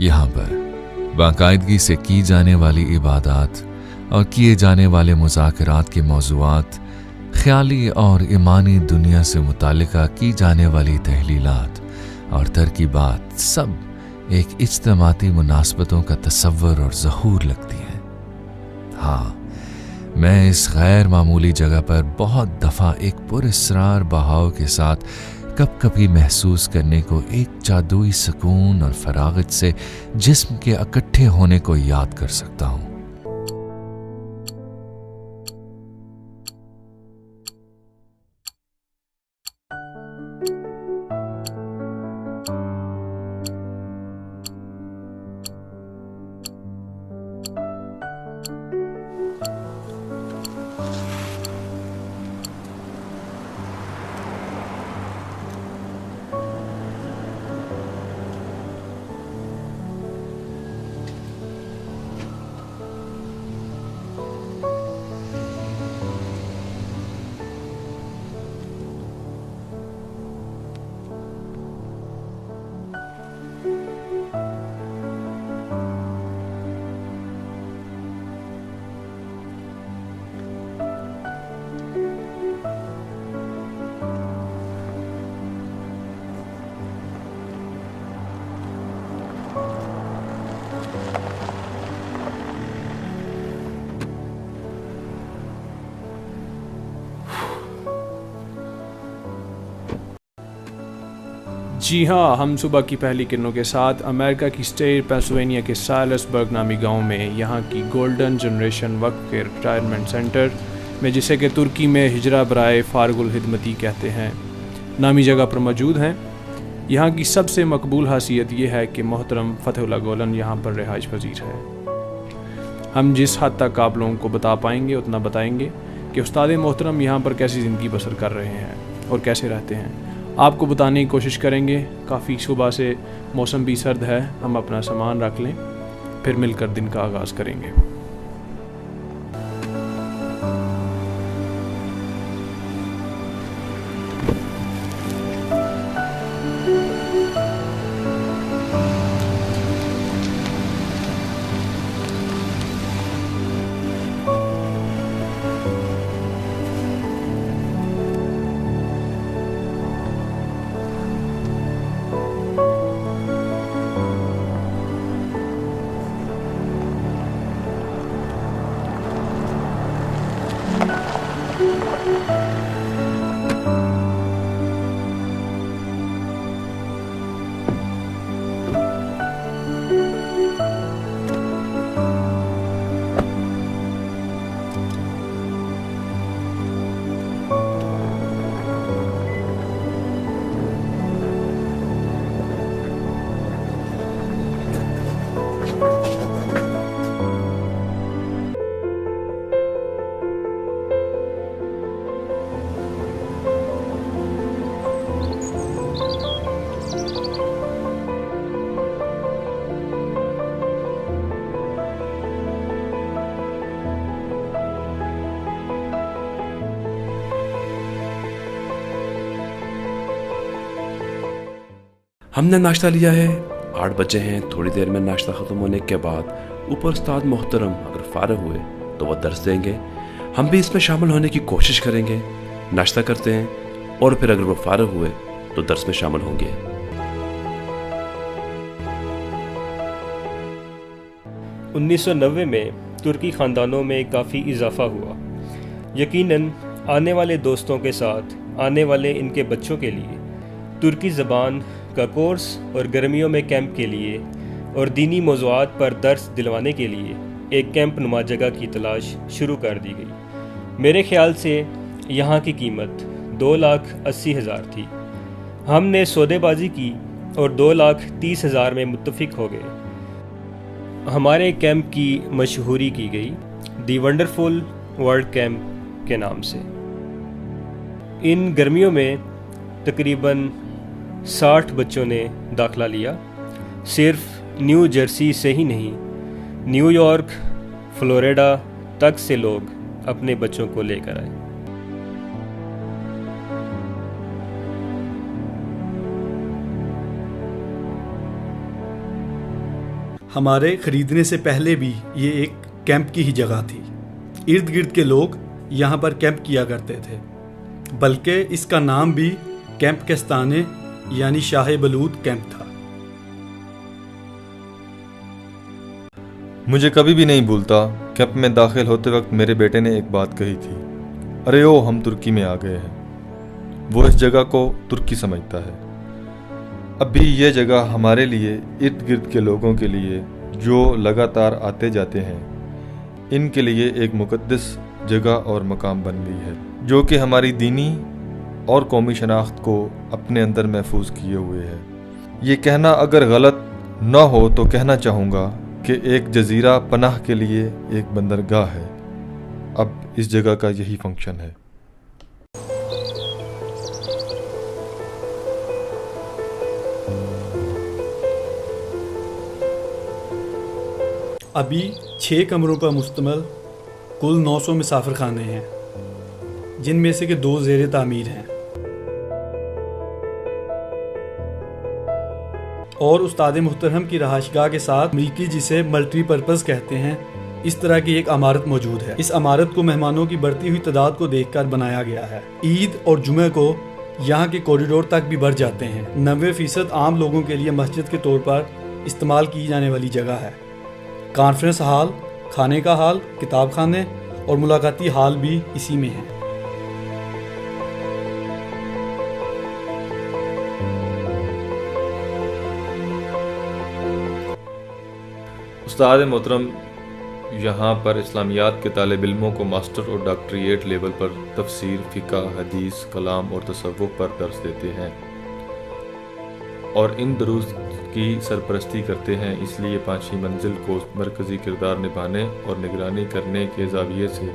यहाँ पर बाकायदगी से की जाने वाली इबादत और किए जाने वाले मुज़ाकरात के मौज़ूआत, ख्याली और ईमानी दुनिया से मुतालिका की जाने वाली तहलीलात और तरकीबात सब एक इज्तिमाती मुनासबतों का तसव्वुर और ज़हूर लगती हैं। हाँ, मैं इस गैर मामूली जगह पर बहुत दफ़ा एक पुरअसरार बहाव के साथ कब कभी महसूस करने को एक जादुई सुकून और फरागत से जिस्म के इकट्ठे होने को याद कर सकता हूँ। जी हाँ, हम सुबह की पहली किरणों के साथ अमेरिका की स्टेट पेंसिल्वेनिया के साइलसबर्ग नामी गांव में यहाँ की गोल्डन जनरेशन वक्फ के रिटायरमेंट सेंटर में, जिसे कि तुर्की में हिजरा बराए फारगुल हिदमती कहते हैं, नामी जगह पर मौजूद हैं। यहाँ की सबसे मकबूल हासियत ये है कि मोहतरम फतहुल्लाह गोलन यहाँ पर रिहाइश पजीर है। हम जिस हद तक आप लोगों को बता पाएंगे उतना बताएंगे कि उस्ताद मोहतरम यहाँ पर कैसी ज़िंदगी बसर कर रहे हैं और कैसे रहते हैं। आपको बताने की कोशिश करेंगे। काफ़ी सुबह से मौसम भी सर्द है, हम अपना सामान रख लें, फिर मिलकर दिन का आगाज़ करेंगे। हमने नाश्ता लिया है, 8 बजे हैं। थोड़ी देर में नाश्ता ख़त्म होने के बाद ऊपर उस्ताद मोहतरम अगर फारग हुए तो वह दर्स देंगे। हम भी इसमें शामिल होने की कोशिश करेंगे। नाश्ता करते हैं और फिर अगर वो फारग हुए तो दर्स में शामिल होंगे। उन्नीस 1990 में तुर्की ख़ानदानों में काफ़ी इजाफा हुआ। यकीनन आने वाले दोस्तों के साथ आने वाले इनके बच्चों के लिए तुर्की ज़बान का कोर्स और गर्मियों में कैंप के लिए और दीनी मौज़ूआत पर दर्स दिलवाने के लिए एक कैंप नुमा जगह की तलाश शुरू कर दी गई। मेरे ख्याल से यहाँ की कीमत 2,80,000 थी। हमने सौदेबाजी की और 2,30,000 में मुत्तफिक हो गए। हमारे कैंप की मशहूरी की गई दी वंडरफुल वर्ल्ड कैंप के नाम से। इन गर्मियों में तकरीबन 60 बच्चों ने दाखिला लिया। सिर्फ न्यू जर्सी से ही नहीं, न्यूयॉर्क, फ्लोरिडा तक से लोग अपने बच्चों को लेकर आए। हमारे खरीदने से पहले भी ये एक कैंप की ही जगह थी। इर्द गिर्द के लोग यहाँ पर कैंप किया करते थे, बल्कि इसका नाम भी कैंप केस्ताने यानी शाह बलूद कैंप था। मुझे कभी भी नहीं भूलता, कैंप में दाखिल होते वक्त मेरे बेटे ने एक बात कही थी, अरे ओ हम तुर्की में आ गए हैं। वो इस जगह को तुर्की समझता है। अब भी ये जगह हमारे लिए, इर्द गिर्द के लोगों के लिए जो लगातार आते जाते हैं, इनके लिए एक मुक़द्दस जगह और मकाम बन गई है, जो कि हमारी दीनी और कौमी शनाख्त को अपने अंदर महफूज किए हुए है। ये कहना अगर गलत ना हो तो कहना चाहूँगा कि एक जजीरा पनाह के लिए एक बंदरगाह है। अब इस जगह का यही फंक्शन है। अभी 6 कमरों पर मुश्तमिल कुल 900 मुसाफिर खाने हैं, जिनमें से कि 2 ज़ेर तामीर हैं। और उस्ताद मुहतरम की रहायशगाह के साथ अमरीकी जिसे मल्टीपर्पज़ कहते हैं, इस तरह की एक इमारत मौजूद है। इस इमारत को मेहमानों की बढ़ती हुई तादाद को देखकर बनाया गया है। ईद और जुमे को यहाँ के कॉरिडोर तक भी भर जाते हैं। 90% आम लोगों के लिए मस्जिद के तौर पर इस्तेमाल की जाने वाली जगह है। कॉन्फ्रेंस हॉल, खाने का हॉल, किताब खाने और मुलाकाती हॉल भी इसी में है। उस्ताद मोहतरम यहाँ पर इस्लामियात के तालिब इल्मों को मास्टर और डॉक्टरेट लेवल पर तफसीर, फ़िक़्ह, हदीस, कलाम और तसव्वुफ़ पर दर्स देते हैं और इन दुरूस की सरपरस्ती करते हैं। इसलिए 5वीं मंजिल को मरकज़ी किरदार निभाने और निगरानी करने के ज़ाविये से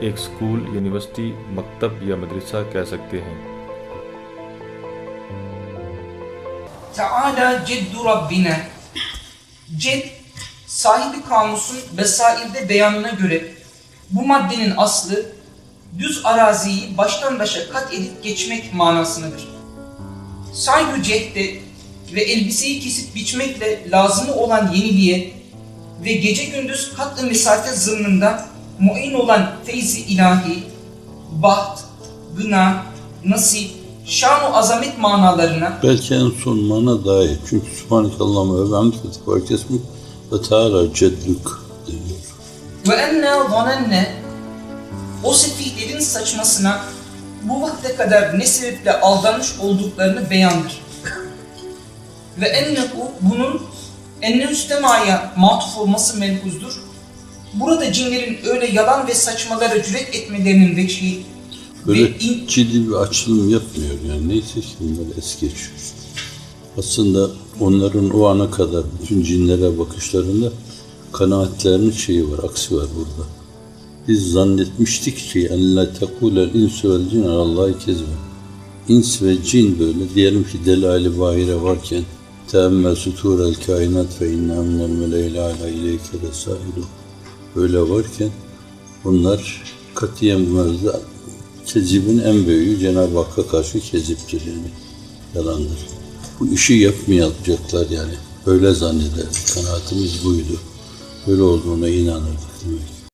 एक स्कूल, यूनिवर्सिटी, मकतब या मदरसा कह सकते हैं। Teala Ceddu Rabbine. Ced, sahibi kamusun Besair'de beyanına göre bu maddenin aslı düz araziyi baştan başa kat edip geçmek manasındadır. Sahibi cehde ve elbiseyi kesip biçmekle lazımı olan yeniliğe ve gece gündüz katlı mesafe zımnında muin olan feyzi ilahi, baht, gına, nasip, şan-ı azamet manalarına belki en son mana daha iyi. Çünkü Subhanekallahümme ve bihamdike tebarek esmik ve Teala ceddük deniyor. ve enne zanenne o sefihlerin saçmasına bu vakte kadar ne sebeple aldanmış olduklarını beyandır. Ve ennehu bunun enne-üstemaya matuf olması melhuzdur. Burada cinlerin öyle yalan ve saçmalara cüret etmelerinin vecihi Böyle ciddi bir açılım yapmıyor yani. Neyse ki bunları es geçiyor. Aslında onların o ana kadar bütün cinlere bakışlarında kanaatlerinin şeyi var, aksi var burada. Biz zannetmiştik ki en la tekulel insu vel cin alallahi kezben. İns ve cin böyle diyelim ki delali bahire varken teemmel suturel kainat ve inna minel meleyle ala ileyke resailu böyle varken bunlar katiyen bu mevzuda kezibin en büyüğü Cenab-ı Hakk'a karşı keziptir yani yalandır. Bu işi yapmayacaklar yani. Öyle zannederdik. Kanaatimiz buydu. Böyle olduğuna inanırdık demek.